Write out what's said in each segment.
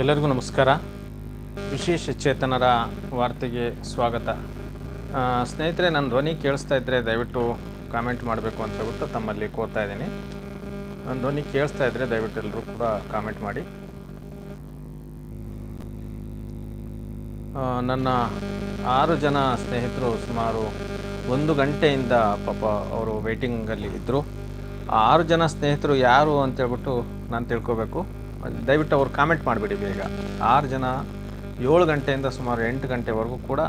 ಎಲ್ಲರಿಗೂ ನಮಸ್ಕಾರ. ವಿಶೇಷ ಚೇತನರ ವಾರ್ತೆಗೆ ಸ್ವಾಗತ. ಸ್ನೇಹಿತರೆ, ನನ್ನ ಧ್ವನಿ ಕೇಳಿಸ್ತಾ ಇದ್ದರೆ ದಯವಿಟ್ಟು ಕಾಮೆಂಟ್ ಮಾಡಬೇಕು ಅಂತ ಹೇಳ್ಬಿಟ್ಟು ತಮ್ಮಲ್ಲಿ ಕೋರ್ತಾ ಇದ್ದೀನಿ. ನನ್ನ ಧ್ವನಿ ಕೇಳಿಸ್ತಾ ಇದ್ದರೆ ದಯವಿಟ್ಟು ಎಲ್ಲರೂ ಕೂಡ ಕಾಮೆಂಟ್ ಮಾಡಿ. ನನ್ನ 6 ಜನ ಸ್ನೇಹಿತರು ಸುಮಾರು 1 ಗಂಟೆಯಿಂದ ಪಾಪ ಅವರು ವೇಟಿಂಗಲ್ಲಿ ಇದ್ದರು. ಆ 6 ಜನ ಸ್ನೇಹಿತರು ಯಾರು ಅಂತೇಳ್ಬಿಟ್ಟು ನಾನು ತಿಳ್ಕೊಬೇಕು. ದಯವಿಟ್ಟು ಅವ್ರು ಕಾಮೆಂಟ್ ಮಾಡಿಬಿಡಿ ಬೇಗ. 6 ಜನ 7 ಗಂಟೆಯಿಂದ ಸುಮಾರು 8 ಗಂಟೆವರೆಗೂ ಕೂಡ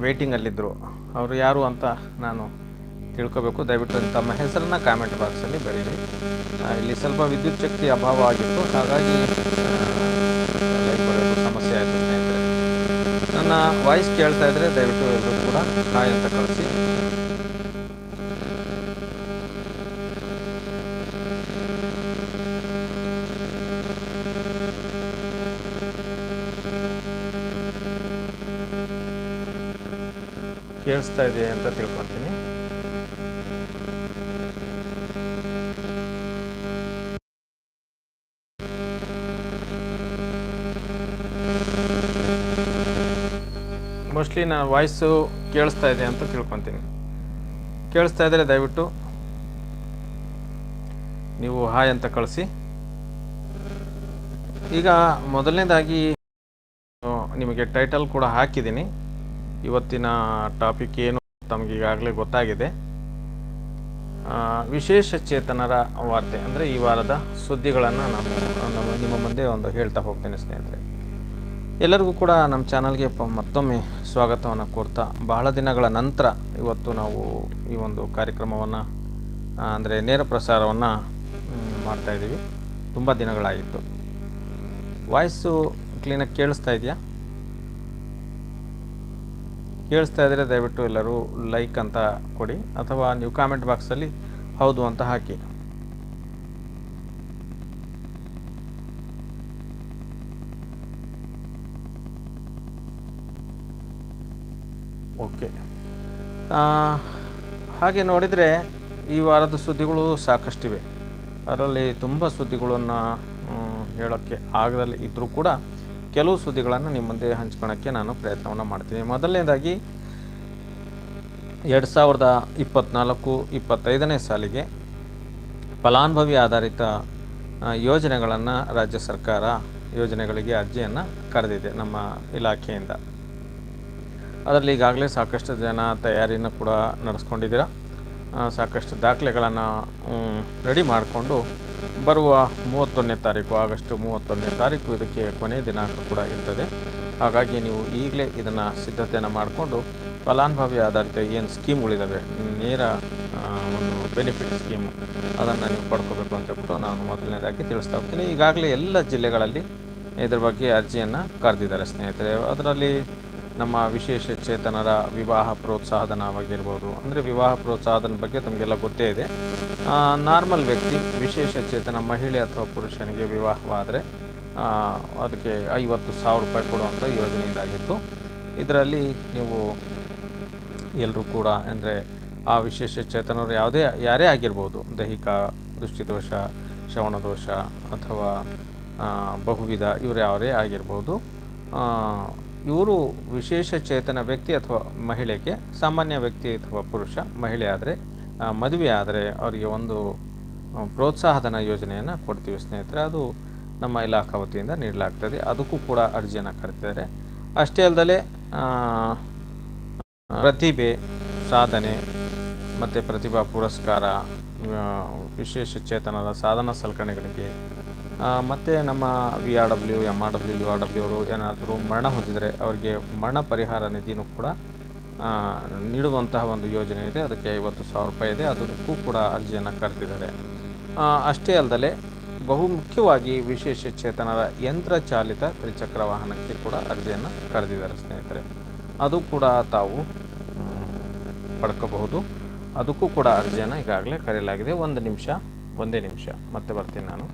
ವೇಟಿಂಗಲ್ಲಿದ್ದರು. ಅವರು ಯಾರು ಅಂತ ನಾನು ತಿಳ್ಕೊಬೇಕು. ದಯವಿಟ್ಟು ತಮ್ಮ ಹೆಸರನ್ನು ಕಾಮೆಂಟ್ ಬಾಕ್ಸಲ್ಲಿ ಬರೀರಿ. ಇಲ್ಲಿ ಸ್ವಲ್ಪ ವಿದ್ಯುತ್ ಶಕ್ತಿ ಅಭಾವ ಆಗಿತ್ತು, ಹಾಗಾಗಿ ಲೈವ್ ಬರೋದು ಸಮಸ್ಯೆ ಆಯಿತು ಸ್ನೇಹಿತರೆ. ನನ್ನ ವಾಯ್ಸ್ ಕೇಳ್ತಾ ಇದ್ದರೆ ದಯವಿಟ್ಟು ಎಲ್ಲರೂ ಕೂಡ ಹಾಯ್ ಅಂತ ಕಳಿಸಿ. ಕೇಳಿಸ್ತಾ ಇದೆ ಅಂತ ತಿಳ್ಕೊತೀನಿ. ಮೋಸ್ಟ್ಲಿ ನನ್ನ ವಾಯ್ಸು ಕೇಳಿಸ್ತಾ ಇದೆ ಅಂತ ತಿಳ್ಕೊತೀನಿ. ಕೇಳಿಸ್ತಾ ಇದ್ದರೆ ದಯವಿಟ್ಟು ನೀವು ಹಾಯ್ ಅಂತ ಕಳಿಸಿ. ಈಗ ಮೊದಲನೇದಾಗಿ ನಿಮಗೆ ಟೈಟಲ್ ಕೂಡ ಹಾಕಿದ್ದೀನಿ. ಇವತ್ತಿನ ಟಾಪಿಕ್ ಏನು ತಮಗೆ ಈಗಾಗಲೇ ಗೊತ್ತಾಗಿದೆ. ವಿಶೇಷ ಚೇತನರ ವಾರ್ತೆ ಅಂದರೆ ಈ ವಾರದ ಸುದ್ದಿಗಳನ್ನು ನಾನು ನಿಮ್ಮ ಮುಂದೆ ಒಂದು ಹೇಳ್ತಾ ಹೋಗ್ತೇನೆ ಸ್ನೇಹಿತರೆ. ಎಲ್ಲರಿಗೂ ಕೂಡ ನಮ್ಮ ಚಾನಲ್ಗೆ ಮತ್ತೊಮ್ಮೆ ಸ್ವಾಗತವನ್ನು ಕೋರ್ತಾ, ಬಹಳ ದಿನಗಳ ನಂತರ ಇವತ್ತು ನಾವು ಈ ಒಂದು ಕಾರ್ಯಕ್ರಮವನ್ನು ಅಂದರೆ ನೇರ ಪ್ರಸಾರವನ್ನು ಮಾಡ್ತಾಯಿದ್ದೀವಿ. ತುಂಬ ದಿನಗಳಾಗಿತ್ತು. ವಾಯ್ಸು ಕ್ಲೀನಾಗಿ ಕೇಳಿಸ್ತಾ ಇದೆಯಾ? ಕೇಳಿಸ್ತಾ ಇದ್ದರೆ ದಯವಿಟ್ಟು ಎಲ್ಲರೂ ಲೈಕ್ ಅಂತ ಕೊಡಿ, ಅಥವಾ ನೀವು ಕಾಮೆಂಟ್ ಬಾಕ್ಸಲ್ಲಿ ಹೌದು ಅಂತ ಹಾಕಿ. ಓಕೆ. ಹಾಗೆ ನೋಡಿದರೆ ಈ ವಾರದ ಸುದ್ದಿಗಳು ಸಾಕಷ್ಟಿವೆ. ಅದರಲ್ಲಿ ತುಂಬ ಸುದ್ದಿಗಳನ್ನು ಹೇಳೋಕ್ಕೆ ಆಗದಲ್ಲಿ ಇದ್ದರೂ ಕೂಡ ಕೆಲವು ಸುದ್ದಿಗಳನ್ನು ನಿಮ್ಮ ಮುಂದೆ ಹಂಚ್ಕೊಳ್ಳೋಕ್ಕೆ ನಾನು ಪ್ರಯತ್ನವನ್ನು ಮಾಡ್ತೀನಿ. ಮೊದಲನೇದಾಗಿ 2024-25ನೇ ಸಾಲಿಗೆ ಫಲಾನುಭವಿ ಆಧಾರಿತ ಯೋಜನೆಗಳನ್ನು ರಾಜ್ಯ ಸರ್ಕಾರ ಯೋಜನೆಗಳಿಗೆ ಅರ್ಜಿಯನ್ನು ಕರೆದಿದೆ ನಮ್ಮ ಇಲಾಖೆಯಿಂದ. ಅದರಲ್ಲಿ ಈಗಾಗಲೇ ಸಾಕಷ್ಟು ಜನ ತಯಾರಿಯನ್ನು ಕೂಡ ನಡೆಸ್ಕೊಂಡಿದ್ದೀರಾ. ಸಾಕಷ್ಟು ದಾಖಲೆಗಳನ್ನು ರೆಡಿ ಮಾಡಿಕೊಂಡು ಬರುವ 31ನೇ ತಾರೀಕು, ಆಗಸ್ಟ್ 31ನೇ ತಾರೀಕು ಇದಕ್ಕೆ ಕೊನೆಯ ದಿನಾಂಕ ಕೂಡ ಇರ್ತದೆ. ಹಾಗಾಗಿ ನೀವು ಈಗಲೇ ಇದನ್ನು ಸಿದ್ಧತೆಯನ್ನು ಮಾಡಿಕೊಂಡು ಫಲಾನುಭವಿ ಆಧಾರಿತ ಏನು ಸ್ಕೀಮ್ಗಳಿದ್ದಾವೆ, ನೇರ ಒಂದು ಬೆನಿಫಿಟ್ ಸ್ಕೀಮು, ಅದನ್ನು ನೀವು ಪಡ್ಕೋಬೇಕು ಅಂತ ಹೇಳ್ಬಿಟ್ಟು ನಾನು ಮೊದಲನೇದಾಗಿ ತಿಳಿಸ್ತಾ ಹೋಗ್ತೀನಿ. ಈಗಾಗಲೇ ಎಲ್ಲ ಜಿಲ್ಲೆಗಳಲ್ಲಿ ಇದ್ರ ಬಗ್ಗೆ ಅರ್ಜಿಯನ್ನು ಕರೆದಿದ್ದಾರೆ ಸ್ನೇಹಿತರೆ. ಅದರಲ್ಲಿ ನಮ್ಮ ವಿಶೇಷ ಚೇತನರ ವಿವಾಹ ಪ್ರೋತ್ಸಾಹಧನವಾಗಿರ್ಬೋದು. ಅಂದರೆ ವಿವಾಹ ಪ್ರೋತ್ಸಾಹಧನ ಬಗ್ಗೆ ತಮಗೆಲ್ಲ ಗೊತ್ತೇ ಇದೆ. ನಾರ್ಮಲ್ ವ್ಯಕ್ತಿ, ವಿಶೇಷ ಚೇತನ ಮಹಿಳೆ ಅಥವಾ ಪುರುಷನಿಗೆ ವಿವಾಹವಾದರೆ ಅದಕ್ಕೆ 50,000 ರೂಪಾಯಿ ಕೊಡುವಂಥ ಯೋಜನೆ ಇದಾಗಿತ್ತು. ಇದರಲ್ಲಿ ನೀವು ಎಲ್ಲರೂ ಕೂಡ ಅಂದರೆ ಆ ವಿಶೇಷ ಚೇತನರು ಯಾರೇ ಆಗಿರ್ಬೋದು, ದೈಹಿಕ ದೃಷ್ಟಿದೋಷ, ಶ್ರವಣದೋಷ ಅಥವಾ ಬಹುವಿಧ ಇವರು ಯಾರೇ ಆಗಿರ್ಬೋದು, ಇವರು ವಿಶೇಷ ಚೇತನ ವ್ಯಕ್ತಿ ಅಥವಾ ಮಹಿಳೆಗೆ, ಸಾಮಾನ್ಯ ವ್ಯಕ್ತಿ ಅಥವಾ ಪುರುಷ, ಮಹಿಳೆ ಆದರೆ ಮದುವೆ ಆದರೆ ಅವರಿಗೆ ಒಂದು ಪ್ರೋತ್ಸಾಹಧನ ಯೋಜನೆಯನ್ನು ಕೊಡ್ತೀವಿ ಸ್ನೇಹಿತರೆ. ಅದು ನಮ್ಮ ಇಲಾಖಾ ವತಿಯಿಂದ ನೀಡಲಾಗ್ತದೆ. ಅದಕ್ಕೂ ಕೂಡ ಅರ್ಜಿಯನ್ನು ಕರೆದಿದ್ದಾರೆ. ಅಷ್ಟೇ ಅಲ್ಲದೆ ಪ್ರತಿಭೆ, ಸಾಧನೆ ಮತ್ತು ಪ್ರತಿಭಾ ಪುರಸ್ಕಾರ, ವಿಶೇಷ ಚೇತನರ ಸಾಧನ ಸಲಕರಣೆಗಳಿಗೆ, ಮತ್ತು ನಮ್ಮ VRW, MRW, URW ಅವರು ಏನಾದರೂ ಮರಣ ಹೊಂದಿದರೆ ಅವರಿಗೆ ಮರಣ ಪರಿಹಾರ ನಿಧಿನೂ ಕೂಡ ನೀಡುವಂತಹ ಒಂದು ಯೋಜನೆ ಇದೆ. ಅದಕ್ಕೆ 50,000 ರೂಪಾಯಿ ಇದೆ. ಅದಕ್ಕೂ ಕೂಡ ಅರ್ಜಿಯನ್ನು ಕರೆದಿದ್ದಾರೆ. ಅಷ್ಟೇ ಅಲ್ಲದೆ ಬಹುಮುಖ್ಯವಾಗಿ ವಿಶೇಷ ಚೇತನರ ಯಂತ್ರ ಚಾಲಿತ ತ್ರಿಚಕ್ರ ವಾಹನಕ್ಕೆ ಕೂಡ ಅರ್ಜಿಯನ್ನು ಕರೆದಿದ್ದಾರೆ ಸ್ನೇಹಿತರೆ. ಅದು ಕೂಡ ತಾವು ಪಡ್ಕೋಬಹುದು. ಅದಕ್ಕೂ ಕೂಡ ಅರ್ಜಿಯನ್ನು ಈಗಾಗಲೇ ಕರೆಯಲಾಗಿದೆ. ಒಂದೇ ನಿಮಿಷ ಮತ್ತೆ ಬರ್ತೀನಿ ನಾನು.